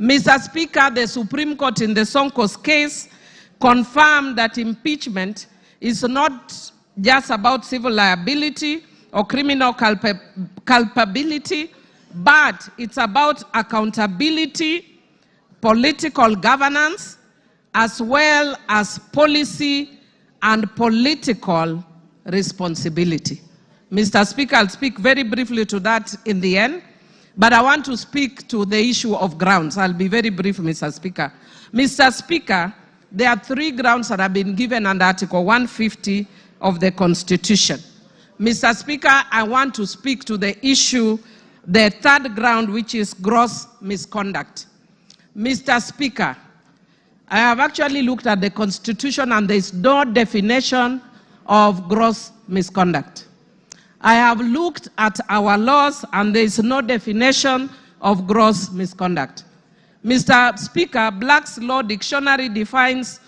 Mr. Speaker, the Supreme Court in the Sonko's case confirmed that impeachment is not just about civil liability or criminal culpability, but it's about accountability, political governance, as well as policy and political responsibility. Mr. Speaker, I'll speak very briefly to that in the end, but I want to speak to the issue of grounds. I'll be very brief, Mr. Speaker. Mr. Speaker, there are 3 grounds that have been given under Article 150 of the Constitution. Mr. Speaker, I want to speak to the issue, the 3rd ground, which is gross misconduct. Mr. Speaker, I have actually looked at the Constitution and there is no definition of gross misconduct. I have looked at our laws and there is no definition of gross misconduct. Mr. Speaker, Black's Law Dictionary defines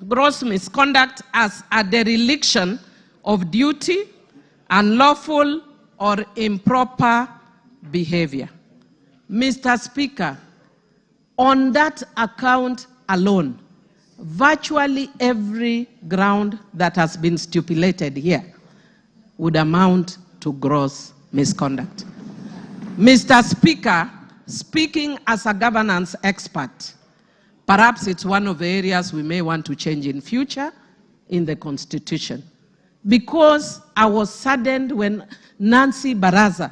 gross misconduct as a dereliction of duty, unlawful or improper behavior. Mr. Speaker, on that account alone, virtually every ground that has been stipulated here would amount to gross misconduct. Mr. Speaker, speaking as a governance expert, perhaps it's one of the areas we may want to change in future in the Constitution. Because I was saddened when Nancy Baraza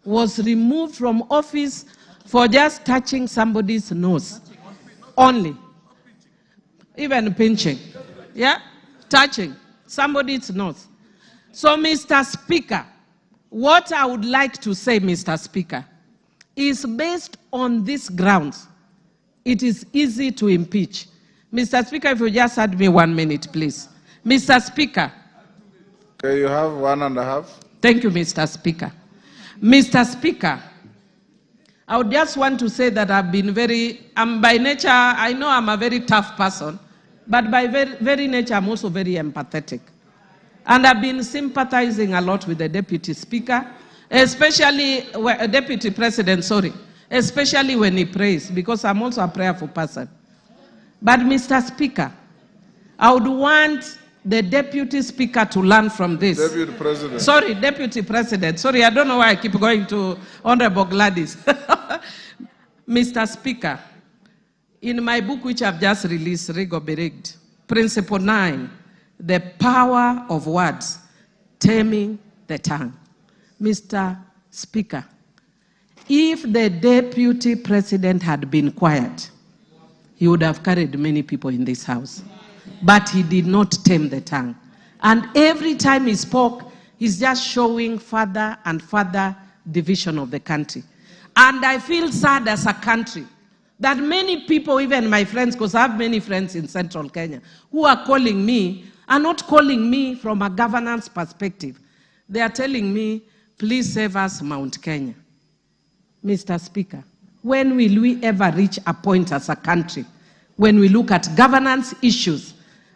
was removed from office for just touching somebody's nose. Only. Even pinching. Yeah? Touching somebody's nose. So, Mr. Speaker, what I would like to say, Mr. Speaker, is based on these grounds, it is easy to impeach. Mr. Speaker, if you just had me 1 minute, please. Mr. Speaker. Okay, you have 1.5. Thank you, Mr. Speaker. Mr. Speaker, I would just want to say that I've been by nature, I know I'm a very tough person, but by very nature, I'm also very empathetic. And I've been sympathizing a lot with the Deputy Speaker, especially, Deputy President, especially when he prays, because I'm also a prayerful person. But Mr. Speaker, I would want the Deputy Speaker to learn from this. Deputy President. Deputy President. I don't know why I keep going to Honorable Gladys. Mr. Speaker, in my book which I've just released, Rig or Be Rigged, Principle 9, the power of words, taming the tongue. Mr. Speaker, if the Deputy President had been quiet, he would have carried many people in this house. But he did not tame the tongue. And every time he spoke, he's just showing further and further division of the country. And I feel sad as a country that many people, even my friends, because I have many friends in Central Kenya, who are calling me, are not calling me from a governance perspective. They are telling me, please save us Mount Kenya. Mr. Speaker, when will we ever reach a point as a country when we look at governance issues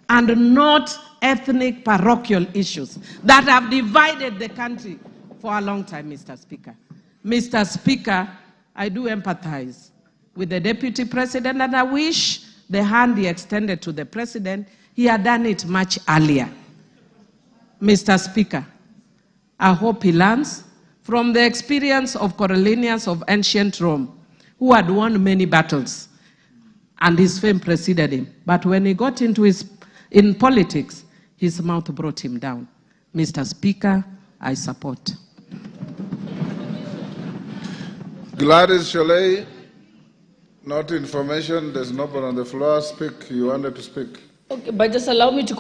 and not ethnic parochial issues that have divided the country for a long time, Mr. Speaker? Mr. Speaker, I do empathize with the Deputy President, and I wish the hand he extended to the President, he had done it much earlier. Mr. Speaker, I hope he learns from the experience of Coriolanus of ancient Rome, who had won many battles, and his fame preceded him. But when he got in politics, his mouth brought him down. Mr. Speaker, I support. Gladys Sholei, not information. There's nobody on the floor. Speak. You wanted to speak. Okay, but just allow me to